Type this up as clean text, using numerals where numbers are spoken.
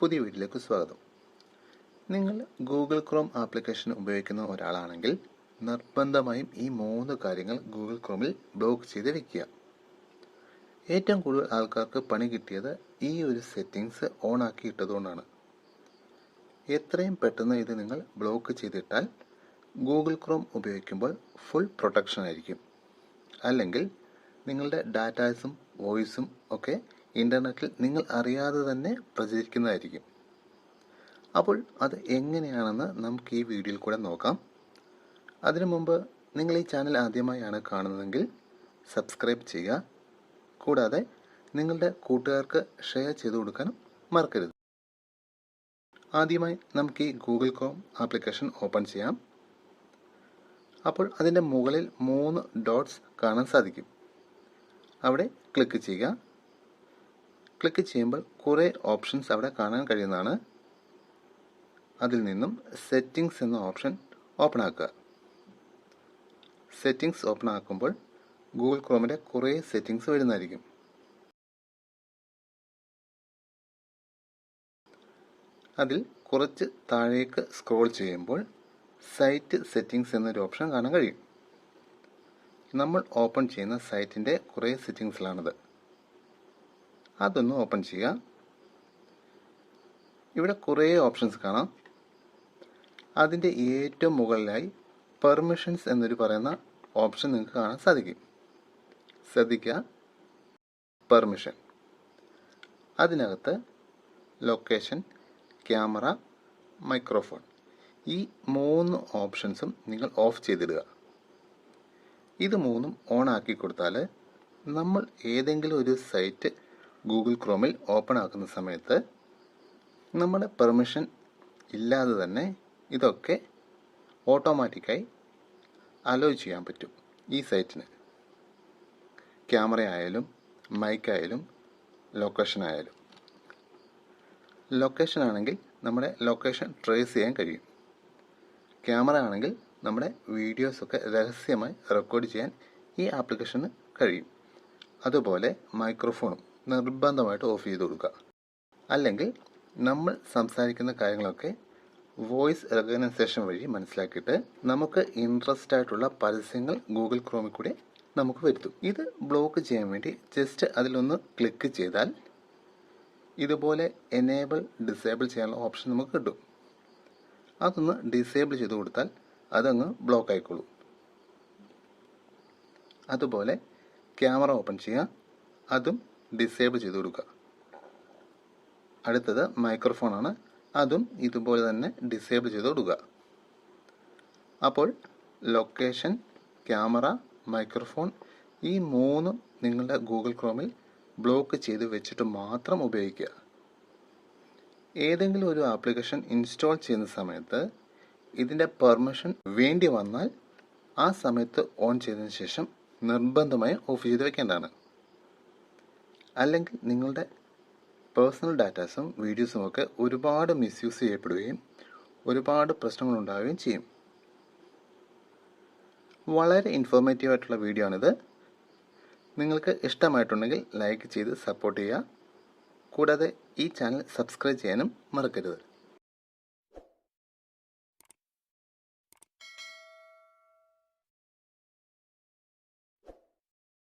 പുതിയ വീഡിയോയിലേക്ക് സ്വാഗതം. നിങ്ങൾ ഗൂഗിൾ ക്രോം ആപ്ലിക്കേഷൻ ഉപയോഗിക്കുന്ന ഒരാളാണെങ്കിൽ നിർബന്ധമായും ഈ 3 കാര്യങ്ങൾ ഗൂഗിൾ ക്രോമിൽ ബ്ലോക്ക് ചെയ്ത് വെക്കുക. ഏറ്റവും കൂടുതൽ ആൾക്കാർക്ക് പണി കിട്ടിയത് ഈ ഒരു സെറ്റിങ്സ് ഓൺ ആക്കി ഇട്ടതുകൊണ്ടാണ്. എത്രയും പെട്ടെന്ന് ഇത് നിങ്ങൾ ബ്ലോക്ക് ചെയ്തിട്ടാൽ ഗൂഗിൾ ക്രോം ഉപയോഗിക്കുമ്പോൾ ഫുൾ പ്രൊട്ടക്ഷൻ ആയിരിക്കും. അല്ലെങ്കിൽ നിങ്ങളുടെ ഡാറ്റാസും വോയിസും ഒക്കെ ഇൻ്റർനെറ്റിൽ നിങ്ങൾ അറിയാതെ തന്നെ പ്രചരിക്കുന്നതായിരിക്കും. അപ്പോൾ അത് എങ്ങനെയാണെന്ന് നമുക്ക് ഈ വീഡിയോയിൽ കൂടെ നോക്കാം. അതിനു മുമ്പ് നിങ്ങൾ ഈ ചാനൽ ആദ്യമായാണ് കാണുന്നതെങ്കിൽ സബ്സ്ക്രൈബ് ചെയ്യുക. കൂടാതെ നിങ്ങളുടെ കൂട്ടുകാർക്ക് ഷെയർ ചെയ്ത് കൊടുക്കാനും മറക്കരുത്. ആദ്യമായി നമുക്ക് ഈ ഗൂഗിൾ ക്രോം ആപ്ലിക്കേഷൻ ഓപ്പൺ ചെയ്യാം. അപ്പോൾ അതിൻ്റെ മുകളിൽ 3 ഡോട്ട്സ് കാണാൻ സാധിക്കും. അവിടെ ക്ലിക്ക് ചെയ്യുക. ക്ലിക്ക് ചെയ്യുമ്പോൾ കുറേ ഓപ്ഷൻസ് അവിടെ കാണാൻ കഴിയുന്നതാണ്. അതിൽ നിന്നും സെറ്റിങ്സ് എന്ന ഓപ്ഷൻ ഓപ്പൺ ആക്കുക. സെറ്റിങ്സ് ഓപ്പൺ ആക്കുമ്പോൾ ഗൂഗിൾ ക്രോമിൻ്റെ കുറേ സെറ്റിങ്സ് വരുന്നതായിരിക്കും. അതിൽ കുറച്ച് താഴേക്ക് സ്ക്രോൾ ചെയ്യുമ്പോൾ സൈറ്റ് സെറ്റിങ്സ് എന്നൊരു ഓപ്ഷൻ കാണാൻ കഴിയും. നമ്മൾ ഓപ്പൺ ചെയ്യുന്ന സൈറ്റിൻ്റെ കുറേ സെറ്റിങ്സിലാണത്. അതൊന്ന് ഓപ്പൺ ചെയ്യുക. ഇവിടെ കുറേ ഓപ്ഷൻസ് കാണാം. അതിൻ്റെ ഏറ്റവും മുകളിലായി പെർമിഷൻസ് എന്നൊരു പറയുന്ന ഓപ്ഷൻ നിങ്ങൾക്ക് കാണാൻ സാധിക്കും. ശ്രദ്ധിക്കുക, പെർമിഷൻ. അതിനകത്ത് ലൊക്കേഷൻ, ക്യാമറ, മൈക്രോഫോൺ ഈ 3 ഓപ്ഷൻസും നിങ്ങൾ ഓഫ് ചെയ്തിടുക. ഇത് 3ഉം ഓൺ ആക്കി കൊടുത്താൽ നമ്മൾ ഏതെങ്കിലും ഒരു സൈറ്റ് ഗൂഗിൾ ക്രോമിൽ ഓപ്പൺ ആക്കുന്ന സമയത്ത് നമ്മുടെ പെർമിഷൻ ഇല്ലാതെ തന്നെ ഇതൊക്കെ ഓട്ടോമാറ്റിക്കായി അലോ ചെയ്യാൻ പറ്റും. ഈ സൈറ്റിന് ക്യാമറ ആയാലും മൈക്കായാലും ലൊക്കേഷൻ ആയാലും. ലൊക്കേഷൻ ആണെങ്കിൽ നമ്മുടെ ലൊക്കേഷൻ ട്രേസ് ചെയ്യാൻ കഴിയും. ക്യാമറ ആണെങ്കിൽ നമ്മുടെ വീഡിയോസൊക്കെ രഹസ്യമായി റെക്കോർഡ് ചെയ്യാൻ ഈ ആപ്ലിക്കേഷന് കഴിയും. അതുപോലെ മൈക്രോഫോണും നിർബന്ധമായിട്ട് ഓഫ് ചെയ്ത് കൊടുക്കുക. അല്ലെങ്കിൽ നമ്മൾ സംസാരിക്കുന്ന കാര്യങ്ങളൊക്കെ വോയിസ് റെക്കഗ്നൈസേഷൻ വഴി മനസ്സിലാക്കിയിട്ട് നമുക്ക് ഇൻട്രസ്റ്റ് ആയിട്ടുള്ള പരസ്യങ്ങൾ ഗൂഗിൾ ക്രോമിൽ കൂടെ നമുക്ക് വരുത്തും. ഇത് ബ്ലോക്ക് ചെയ്യാൻ വേണ്ടി ജസ്റ്റ് അതിലൊന്ന് ക്ലിക്ക് ചെയ്താൽ ഇതുപോലെ എനേബിൾ ഡിസേബിൾ ചെയ്യാനുള്ള ഓപ്ഷൻ നമുക്ക് കിട്ടും. അതൊന്ന് ഡിസേബിൾ ചെയ്ത് കൊടുത്താൽ അതങ്ങ് ബ്ലോക്ക് ആയിക്കോളും. അതുപോലെ ക്യാമറ ഓപ്പൺ ചെയ്യുക, അതും ഡിസേബിൾ ചെയ്ത് കൊടുക്കുക. അടുത്തത് മൈക്രോഫോണാണ്. അതും ഇതുപോലെ തന്നെ ഡിസേബിൾ ചെയ്ത് കൊടുക്കുക. അപ്പോൾ ലൊക്കേഷൻ, ക്യാമറ, മൈക്രോഫോൺ ഈ 3ഉം നിങ്ങളുടെ ഗൂഗിൾ ക്രോമിൽ ബ്ലോക്ക് ചെയ്ത് വെച്ചിട്ട് മാത്രം ഉപയോഗിക്കുക. ഏതെങ്കിലും ഒരു ആപ്ലിക്കേഷൻ ഇൻസ്റ്റാൾ ചെയ്യുന്ന സമയത്ത് ഇതിൻ്റെ പെർമിഷൻ വേണ്ടി വന്നാൽ ആ സമയത്ത് ഓൺ ചെയ്തതിന് ശേഷം നിർബന്ധമായും ഓഫ് ചെയ്ത് വെക്കേണ്ടതാണ്. അല്ലെങ്കിൽ നിങ്ങളുടെ പേഴ്സണൽ ഡാറ്റാസും വീഡിയോസും ഒക്കെ ഒരുപാട് മിസ്യൂസ് ചെയ്യപ്പെടുകയും ഒരുപാട് പ്രശ്നങ്ങൾ ഉണ്ടാവുകയും ചെയ്യും. വളരെ ഇൻഫോർമേറ്റീവ് ആയിട്ടുള്ള വീഡിയോ ആണിത്. നിങ്ങൾക്ക് ഇഷ്ടമായിട്ടുണ്ടെങ്കിൽ ലൈക്ക് ചെയ്ത് സപ്പോർട്ട് ചെയ്യുക. കൂടാതെ ഈ ചാനൽ സബ്സ്ക്രൈബ് ചെയ്യാനും മറക്കരുത്.